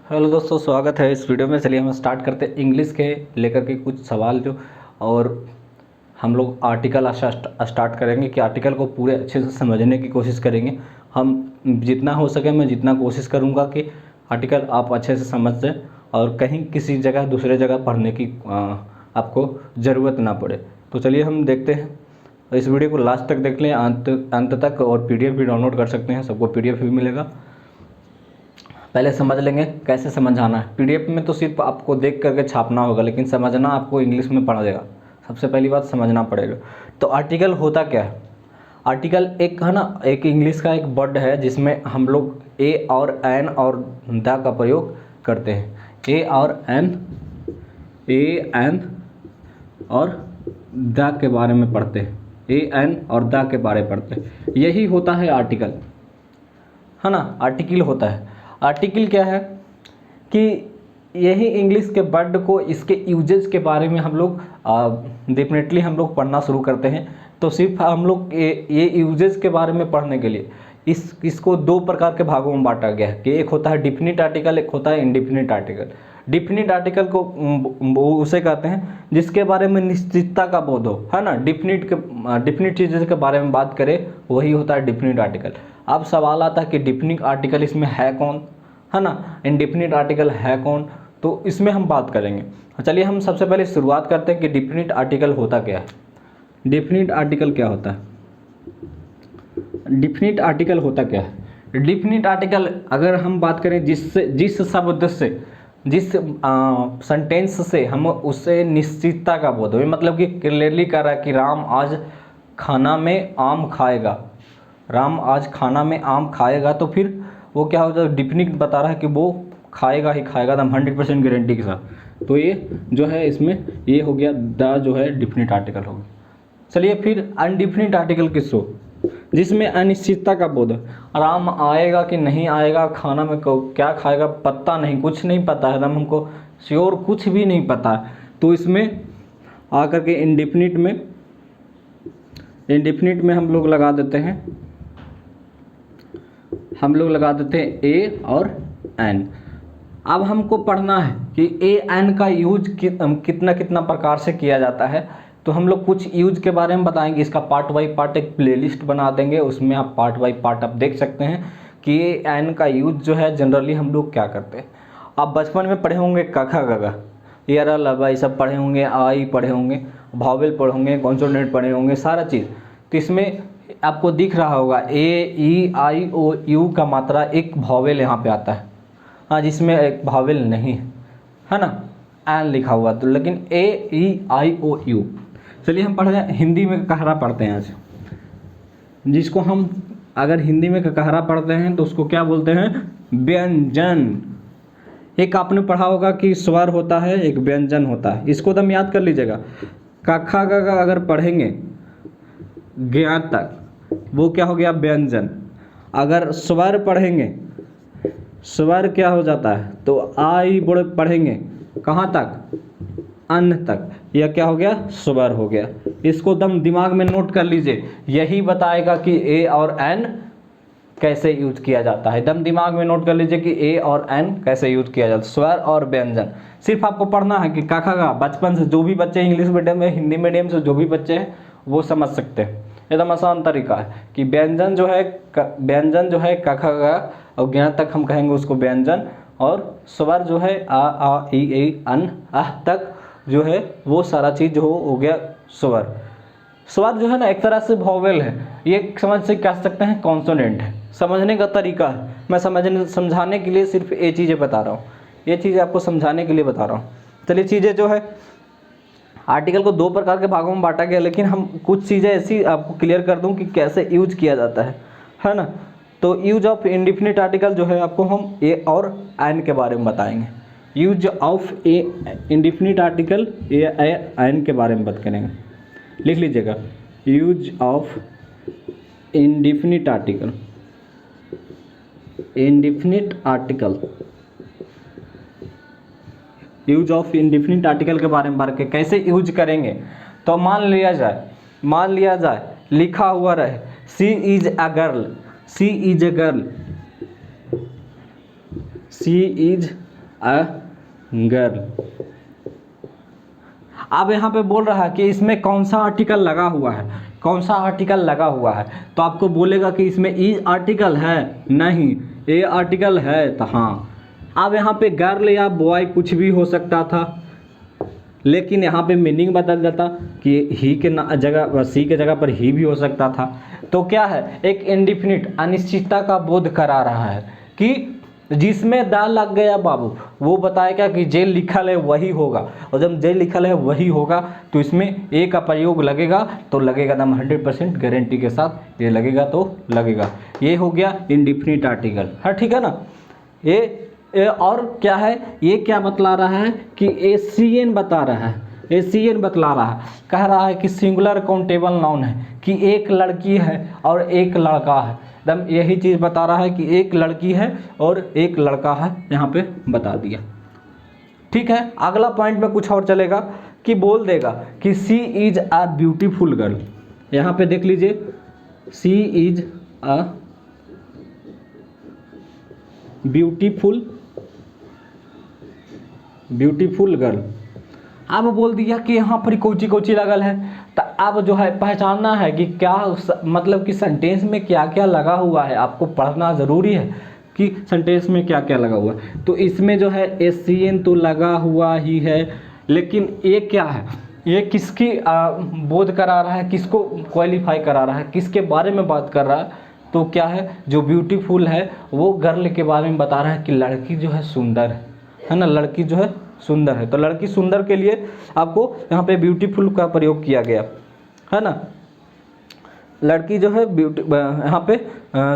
Hello दोस्तों, स्वागत है इस वीडियो में। चलिए हम स्टार्ट करते हैं इंग्लिश के लेकर के कुछ सवाल जो, और हम लोग आर्टिकल स्टार्ट करेंगे कि आर्टिकल को पूरे अच्छे से समझने की कोशिश करेंगे। हम जितना हो सके मैं जितना कोशिश करूँगा कि आर्टिकल आप अच्छे से समझ जाएं और कहीं किसी जगह दूसरे जगह पढ़ने की आपको ज़रूरत ना पड़े। तो चलिए हम देखते हैं। इस वीडियो को लास्ट तक देख लें, अंत तक, और PDF भी डाउनलोड कर सकते हैं, सबको PDF भी मिलेगा। पहले समझ लेंगे कैसे समझाना है। PDF में तो सिर्फ आपको देख करके छापना होगा, लेकिन समझना आपको इंग्लिश में पड़ेगा। सबसे पहली बात समझना पड़ेगा। तो आर्टिकल होता क्या है? आर्टिकल एक है ना, एक इंग्लिश का एक वर्ड है जिसमें हम लोग ए और एन और द का प्रयोग करते हैं। ए एन और द के बारे में पढ़ते हैं। ए एन और द के बारे में पढ़ते हैं। यही होता है आर्टिकल, है ना। आर्टिकल होता है। आर्टिकल क्या है कि यही इंग्लिश के वर्ड को, इसके यूजेज के बारे में हम लोग डेफिनेटली हम लोग पढ़ना शुरू करते हैं। तो सिर्फ हम लोग ये यूजेज के बारे में पढ़ने के लिए इसको दो प्रकार के भागों में बांटा गया है कि एक होता है डिफिनिट आर्टिकल, एक होता है इंडिफिनिट आर्टिकल। डिफिनिट आर्टिकल को वो उसे कहते हैं जिसके बारे में निश्चितता का बोध हो, है ना। डिफिनिट चीज़ों के बारे में बात करें, वही होता है डिफिनिट आर्टिकल। अब सवाल आता है कि डिफिनिट आर्टिकल इसमें है कौन, है ना, इंडिफिनिट आर्टिकल है कौन। तो इसमें हम बात करेंगे। चलिए हम सबसे पहले शुरुआत करते हैं कि डिफिनिट आर्टिकल होता क्या है। डिफिनिट आर्टिकल क्या होता है? डिफिनिट आर्टिकल होता क्या है? डिफिनिट आर्टिकल अगर हम बात करें जिस शब्द से, जिस सेंटेंस से हम उससे निश्चितता का बोध हो, मतलब कि क्लियरली कह रहा है कि राम आज खाना में आम खाएगा, राम आज खाना में आम खाएगा, तो फिर वो क्या होता है? डिफिनिट बता रहा है कि वो खाएगा ही खाएगा, एकदम 100% गारंटी के साथ। तो ये जो है इसमें ये हो गया द जो है डिफिनिट आर्टिकल हो गया। चलिए फिर अनडिफिनिट आर्टिकल किसको? जिसमें अनिश्चितता का बोध है। राम आएगा कि नहीं आएगा, खाना में क्या खाएगा पता नहीं, कुछ नहीं पता है, एकदम हमको श्योर कुछ भी नहीं पता है। तो इसमें आकर के इंडिफिनिट में हम लोग लगा देते हैं, ए और एन। अब हमको पढ़ना है कि ए एन का यूज कितना प्रकार से किया जाता है। तो हम लोग कुछ यूज के बारे में बताएंगे। इसका पार्ट बाई पार्ट एक प्लेलिस्ट बना देंगे, उसमें आप पार्ट बाई पार्ट आप देख सकते हैं कि ए एन का यूज जो है जनरली हम लोग क्या करते हैं। आप बचपन में पढ़े होंगे कखा गगा, यारा लबा, ये सब पढ़े होंगे, आई पढ़े होंगे, भावेल पढ़े होंगे, कॉन्सोनेंट पढ़े होंगे, सारा चीज़। तो इसमें आपको दिख रहा होगा ए ई आई ओ यू का मात्रा एक भावेल यहाँ पे आता है, हाँ, जिसमें एक भावेल नहीं है ना, एन लिखा हुआ। तो लेकिन ए ई आई ओ यू। चलिए हम पढ़ रहे हैं, हिंदी में ककहरा पढ़ते हैं आज। जिसको हम अगर हिंदी में ककहरा पढ़ते हैं तो उसको क्या बोलते हैं? व्यंजन। एक आपने पढ़ा होगा कि स्वर होता है, एक व्यंजन होता है। इसको एकदम याद कर लीजिएगा। कखा गगा अगर पढ़ेंगे ज्ञ तक, वो क्या हो गया? व्यंजन। अगर स्वर पढ़ेंगे, स्वर क्या हो जाता है? तो आई बड़े पढ़ेंगे कहाँ तक? अन्न तक, यह क्या हो गया? स्वर हो गया। इसको दम दिमाग में नोट कर लीजिए, यही बताएगा कि ए और एन कैसे यूज किया जाता है। दम दिमाग में नोट कर लीजिए कि ए और एन कैसे यूज किया जाता है, स्वर और व्यंजन। सिर्फ आपको पढ़ना है कि काखा का बचपन से जो भी बच्चे इंग्लिश मीडियम में, हिंदी मीडियम से जो भी बच्चे हैं वो समझ सकते हैं। एकदम आसान तरीका है कि व्यंजन जो है कखा का, और ज्ञ तक हम कहेंगे उसको व्यंजन, और स्वर जो है आ ई अन आह तक जो है वो सारा चीज़ जो हो गया स्वर। स्वर जो है ना एक तरह से वोवेल है, ये समझ से कह सकते हैं कॉन्सोनेंट है। समझने का तरीका है, मैं समझाने के लिए सिर्फ ये चीज़ें बता रहा हूँ, ये चीज़ें आपको समझाने के लिए बता रहा हूँ। चलिए चीज़ें जो है, आर्टिकल को दो प्रकार के भागों में बांटा गया, लेकिन हम कुछ चीज़ें ऐसी आपको क्लियर कर दूं कि कैसे यूज किया जाता है ना। तो यूज ऑफ इंडिफिनिट आर्टिकल जो है आपको हम ए और एन के बारे में बताएंगे। Use of a indefinite article a an के बारे में बात करेंगे। लिख लीजिएगा, use of indefinite article, use of indefinite article के बारे में बात करें, कैसे यूज करेंगे। तो मान लिया जाए लिखा हुआ रहे she is a girl, she is a girl. अब यहाँ पे बोल रहा है कि इसमें कौन सा आर्टिकल लगा हुआ है, कौन सा आर्टिकल लगा हुआ है, तो आपको बोलेगा कि इसमें इज आर्टिकल है, नहीं, ए आर्टिकल है, तो हाँ। अब यहाँ पे गर्ल या बॉय कुछ भी हो सकता था, लेकिन यहाँ पे मीनिंग बदल जाता कि ही के जगह, सी के जगह पर ही भी हो सकता था। तो क्या है, एक इंडिफिनिट अनिश्चितता का बोध करा रहा है कि जिसमें दा लग गया बाबू, वो बताएगा कि जे लिखल है वही होगा, और जब जे लिखल है वही होगा तो इसमें ए का प्रयोग लगेगा तो लगेगा, एकदम 100% गारंटी के साथ ये लगेगा तो लगेगा। ये हो गया इंडिफिनिट आर्टिकल, हाँ ठीक है ना। ये और क्या है, ये क्या बतला रहा है कि एसीएन बता रहा है, एसीएन बतला रहा है, कह रहा है कि सिंगुलर काउंटेबल नाउन है, कि एक लड़की है और एक लड़का है, एकदम यही चीज़ बता रहा है कि एक लड़की है और एक लड़का है, यहाँ पे बता दिया। ठीक है, अगला पॉइंट में कुछ और चलेगा कि बोल देगा कि she is a beautiful girl. यहाँ पे देख लीजिए, सी इज अ ब्यूटीफुल गर्ल। अब बोल दिया कि यहाँ पर कोची कोची लगल है, तो अब जो है पहचानना है कि क्या मतलब कि सेंटेंस में क्या क्या लगा हुआ है, आपको पढ़ना ज़रूरी है कि सेंटेंस में क्या क्या लगा हुआ है। तो इसमें जो है एससीएन तो लगा हुआ ही है, लेकिन ये क्या है, ये किसकी बोध करा रहा है, किसको क्वालिफाई करा रहा है, किसके बारे में बात कर रहा है, तो क्या है, जो ब्यूटीफुल है वो गर्ल के बारे में बता रहा है कि लड़की जो है सुंदर है ना, लड़की जो है सुंदर है। तो लड़की सुंदर के लिए आपको यहाँ पे ब्यूटीफुल का प्रयोग किया गया है ना, लड़की जो है ब्यूटी, यहाँ पे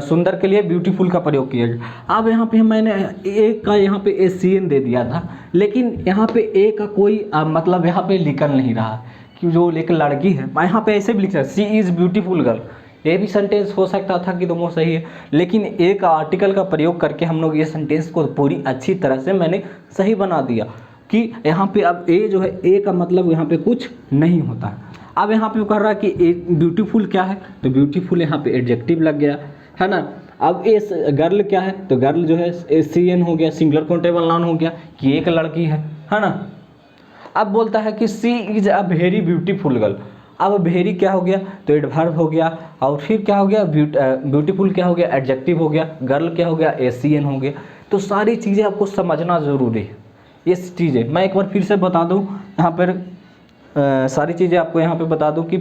सुंदर के लिए ब्यूटीफुल का प्रयोग किया गया। अब यहाँ पे मैंने ए का यहाँ पे एसीएन दे दिया था, लेकिन यहाँ पे ए का कोई मतलब यहाँ पे निकल नहीं रहा कि जो एक लड़की है, यहाँ पे ऐसे भी लिख सकते, सी इज़ ब्यूटीफुल गर्ल, ये भी सेंटेंस हो सकता था कि दोनों सही है, लेकिन एक आर्टिकल का प्रयोग करके हम लोग ये सेंटेंस को पूरी अच्छी तरह से मैंने सही बना दिया कि यहाँ पे अब ए जो है, ए का मतलब यहाँ पे कुछ नहीं होता है। अब यहाँ पे कर रहा है कि ए ब्यूटीफुल क्या है, तो ब्यूटीफुल यहाँ पे एडजेक्टिव लग गया है ना। अब ए गर्ल क्या है, तो गर्ल जो है एसीएन हो गया, सिंगुलर काउंटेबल नाउन हो गया कि एक लड़की है ना। अब बोलता है कि she is a very beautiful girl. अब वेरी क्या हो गया, तो एडवर्ब हो गया, और फिर क्या हो गया, ब्यूटीफुल क्या हो गया, एडजेक्टिव हो गया, गर्ल क्या हो गया, एसीएन हो गया। तो सारी चीज़ें आपको समझना ज़रूरी है, ये चीज़ें मैं एक बार फिर से बता दूं, यहाँ पर सारी चीज़ें आपको यहाँ पे बता दूं कि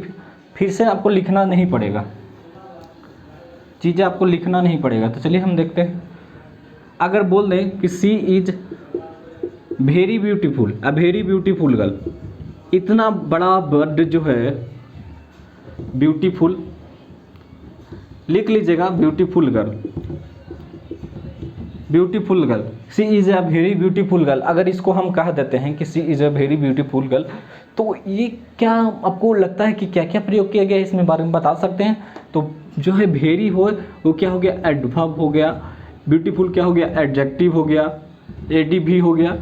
फिर से आपको लिखना नहीं पड़ेगा, चीज़ें आपको लिखना नहीं पड़ेगा। तो चलिए हम देखते हैं, अगर बोल दें कि she is very beautiful, a very beautiful girl, इतना बड़ा वर्ड जो है ब्यूटीफुल, लिख लीजिएगा beautiful girl, beautiful girl, she is a very beautiful girl. अगर इसको हम कह देते हैं कि she is a very beautiful girl, तो ये क्या आपको लगता है कि क्या क्या प्रयोग किया गया है, इसमें बारे में बता सकते हैं। तो जो है वेरी हो वो क्या हो गया, एडवर्ब हो गया, ब्यूटीफुल क्या हो गया, एडजेक्टिव हो गया, एडीवी हो गया,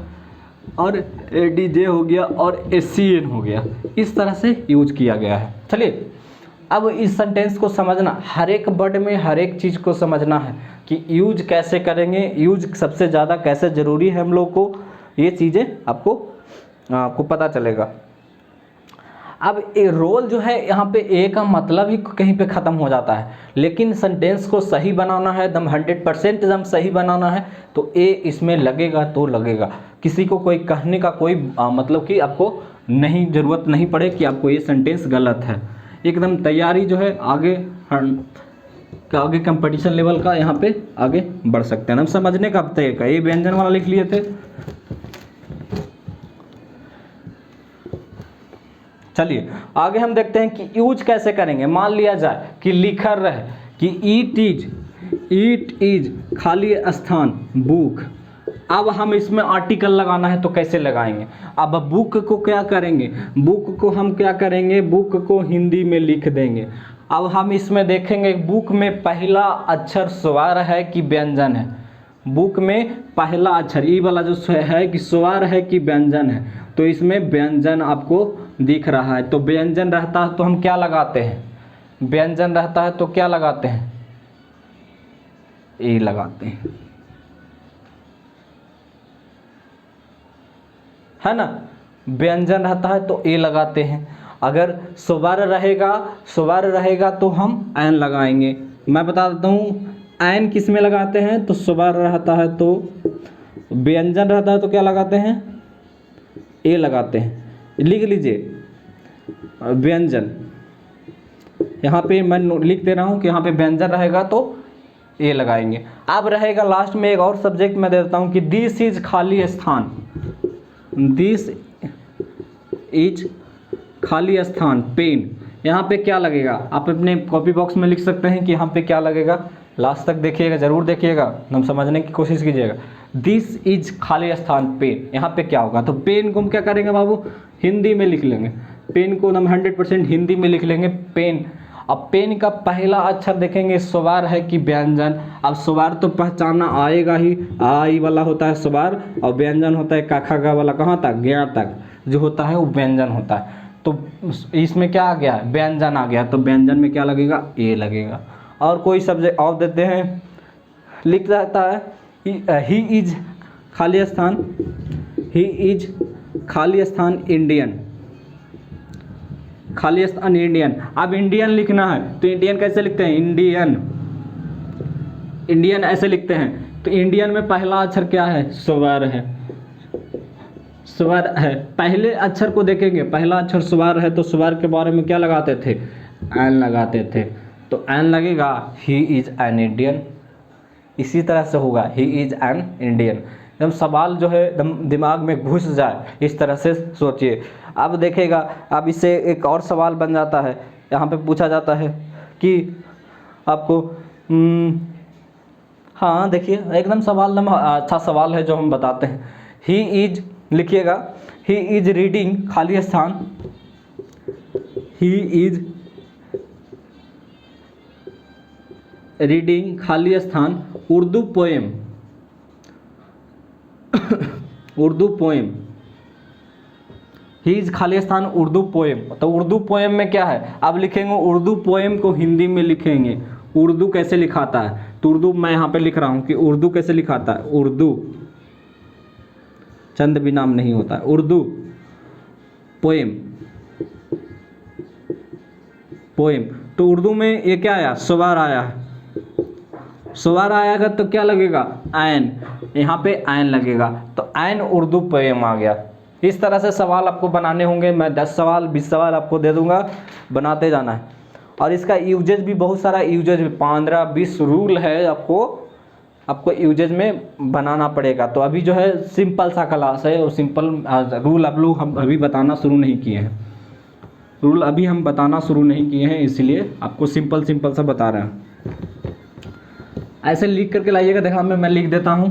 और एडीजे हो गया, और एसीएन हो गया। इस तरह से यूज किया गया है। चलिए अब इस सेंटेंस को समझना, हर एक वर्ड में हर एक चीज़ को समझना है कि यूज कैसे करेंगे, यूज सबसे ज़्यादा कैसे ज़रूरी है हम लोग को, ये चीज़ें आपको पता चलेगा। अब ए रोल जो है, यहाँ पे ए का मतलब ही कहीं पे ख़त्म हो जाता है, लेकिन सेंटेंस को सही बनाना है, एकदम 100% एकदम सही बनाना है, तो ए इसमें लगेगा तो लगेगा। किसी को कोई कहने का कोई मतलब कि आपको नहीं, ज़रूरत नहीं पड़े कि आपको ये सेंटेंस गलत है। एकदम तैयारी जो है आगे कंपटीशन लेवल का यहाँ पे आगे बढ़ सकते हैं। हम समझने का तरीका, ये व्यंजन वाला लिख लिए थे। चलिए आगे हम देखते हैं कि यूज कैसे करेंगे। मान लिया जाए कि लिखा रहे कि इट इज खाली स्थान बुक, अब हम इसमें आर्टिकल लगाना है तो कैसे लगाएंगे। अब बुक को क्या करेंगे, बुक को हम क्या करेंगे, बुक को हिंदी में लिख देंगे। अब हम इसमें देखेंगे बुक में पहला अक्षर स्वर है कि व्यंजन है, बुक में पहला अक्षर ई वाला जो है कि स्वर है कि व्यंजन है, तो इसमें व्यंजन आपको दिख रहा है। तो व्यंजन रहता है तो हम क्या लगाते हैं, व्यंजन रहता है तो क्या लगाते हैं, ए लगाते हैं। है ना, व्यंजन रहता है तो ए लगाते हैं। अगर स्वर रहेगा तो हम एन लगाएंगे। मैं बता देता हूँ एन किस में लगाते हैं, तो स्वर रहता है तो, व्यंजन रहता है तो क्या लगाते हैं, ए लगाते हैं। लिख लीजिए व्यंजन, यहाँ पे मैं लिख दे रहा हूँ कि यहाँ पे व्यंजन रहेगा तो ए लगाएंगे। अब रहेगा लास्ट में एक और सब्जेक्ट मैं देता हूँ कि दिस इज खाली स्थान, दिस इज खाली स्थान पेन, यहाँ पे क्या लगेगा आप अपने कॉपी बॉक्स में लिख सकते हैं कि यहाँ पे क्या लगेगा, लास्ट तक देखिएगा, ज़रूर देखिएगा, हम समझने की कोशिश कीजिएगा। दिस इज खाली स्थान पेन, यहाँ पे क्या होगा, तो पेन को हम क्या करेंगे बाबू, हिंदी में लिख लेंगे, पेन को हम 100% हिंदी में लिख लेंगे पेन। अब पेन का पहला अक्षर देखेंगे स्वर है कि व्यंजन। अब स्वर तो पहचाना आएगा ही, आई वाला होता है स्वर और व्यंजन होता है काखा गा वाला, कहाँ तक, गया तक जो होता है वो व्यंजन होता है। तो इसमें क्या आ गया, व्यंजन आ गया, तो व्यंजन में क्या लगेगा, ए लगेगा। और कोई सब्जेक्ट और देते हैं, लिख रहता है ही इज खाली स्थान, ही इज खाली स्थान इंडियन, खाली स्थान इंडियन। अब इंडियन लिखना है तो इंडियन कैसे लिखते हैं, इंडियन, इंडियन ऐसे लिखते हैं। तो इंडियन में पहला अक्षर क्या है, स्वर है, स्वर है। पहले अक्षर को देखेंगे, पहला अक्षर स्वर है तो स्वर के बारे में क्या लगाते थे, एन लगाते थे, तो एन लगेगा, ही इज एन इंडियन। इसी तरह से होगा, ही इज एन इंडियन। एकदम सवाल जो है एकदम दिमाग में घुस जाए, इस तरह से सोचिए। अब देखिएगा, अब इससे एक और सवाल बन जाता है, यहाँ पे पूछा जाता है कि आपको हाँ देखिए एकदम सवाल अच्छा सवाल है जो हम बताते हैं। ही इज लिखिएगा, ही इज रीडिंग खाली स्थान, ही इज रीडिंग खाली स्थान Urdu poem, Urdu poem, he is खाली स्थान उर्दू पोएम। तो उर्दू पोएम में क्या है, अब लिखेंगे उर्दू पोएम को हिंदी में लिखेंगे, उर्दू कैसे लिखाता है, तो उर्दू मैं यहाँ पे लिख रहा हूँ कि उर्दू कैसे लिखाता है, उर्दू चंद भी नाम नहीं होता है, उर्दू पोएम, पोएम। तो उर्दू में ये क्या आया, स्वर आया है, स्वर आएगा तो क्या लगेगा, ऐन, यहाँ पे ऐन लगेगा, तो ऐन उर्दू पोएम आ गया। इस तरह से सवाल आपको बनाने होंगे, मैं 10 सवाल 20 सवाल आपको दे दूंगा, बनाते जाना है। और इसका यूजेज भी बहुत सारा, यूजेज 15-20 रूल है, आपको यूजेज में बनाना पड़ेगा। तो अभी जो है सिंपल सा क्लास है और सिंपल रूल आप लोग हम अभी बताना शुरू नहीं किए हैं, रूल अभी हम बताना शुरू नहीं किए हैं, इसलिए आपको सिंपल सिंपल सा बता रहे हैं। ऐसे लिख करके लाइएगा, देखा मैं लिख देता हूँ,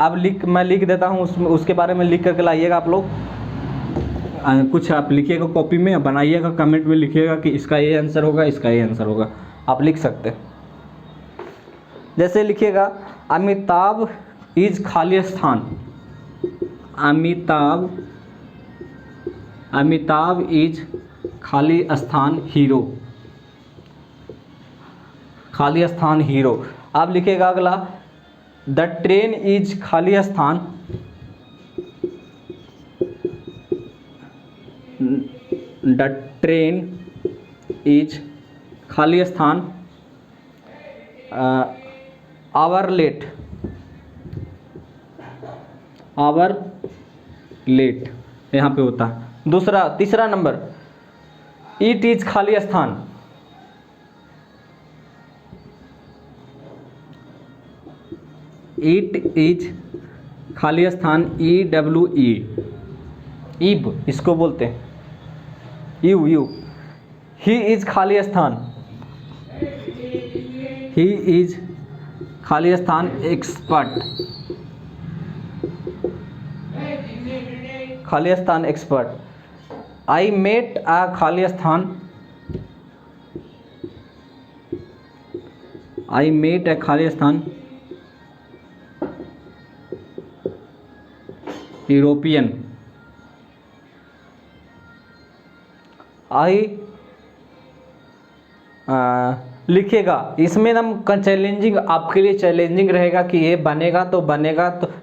अब मैं लिख देता हूँ, उसके बारे में लिख करके लाइएगा आप लोग। कुछ आप लिखिएगा कॉपी में, बनाइएगा, कमेंट में लिखिएगा कि इसका ये आंसर होगा, इसका ये आंसर होगा, आप लिख सकते हैं। जैसे लिखिएगा अमिताभ इज खाली स्थान, अमिताभ इज खाली स्थान हीरो, खाली स्थान हीरो। अब लिखिएगा अगला, द ट्रेन इज खाली स्थान, द ट्रेन इज खाली स्थान आवर लेट, आवर लेट यहाँ पे होता है। तीसरा नंबर, इट इज खाली स्थान, इट इज खाली स्थान EWE, ईब इसको बोलते हैं, यू। ही इज खाली स्थान, ही इज खाली स्थान एक्सपर्ट, खाली स्थान एक्सपर्ट। आई मेट अ खाली स्थान, आई मेट अ खाली स्थान यूरोपियन, आई लिखिएगा। इसमें हम चैलेंजिंग, आपके लिए चैलेंजिंग रहेगा कि ये बनेगा तो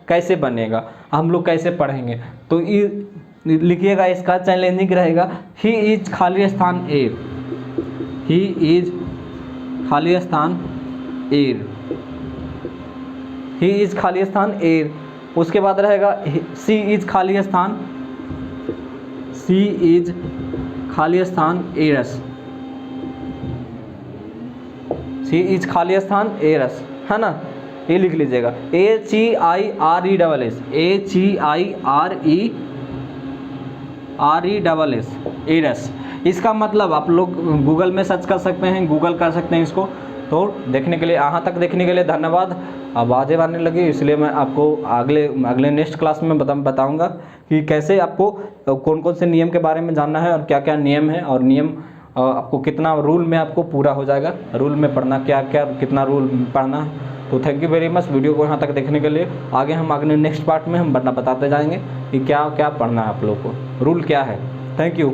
कैसे बनेगा, हम लोग कैसे पढ़ेंगे। तो लिखिएगा, इसका चैलेंजिंग रहेगा ही इज खाली स्थान एयर, ही इज खाली स्थान एयर, ही इज खाली स्थान एयर। उसके बाद रहेगा सी इज खाली स्थान, सी इज खाली स्थान एरस, सी इज खाली स्थान एरस, है ना, ये लिख लीजिएगा। HEIRESS, HEIRERES, Eris. इसका मतलब आप लोग गूगल में सर्च कर सकते हैं, गूगल कर सकते हैं इसको। तो देखने के लिए, यहाँ तक देखने के लिए धन्यवाद। आवाज़ें आने लगी, इसलिए मैं आपको अगले नेक्स्ट क्लास में बताऊंगा कि कैसे आपको कौन कौन से नियम के बारे में जानना है और क्या क्या नियम है, और नियम आपको कितना रूल में आपको पूरा हो जाएगा, रूल में पढ़ना क्या क्या, कितना रूल पढ़ना है। तो thank you very much video को यहाँ तक देखने के लिए। आगे हम अगले नेक्स्ट पार्ट में हम बताते जाएंगे कि क्या क्या पढ़ना है आप लोग को, रूल क्या है। Thank you.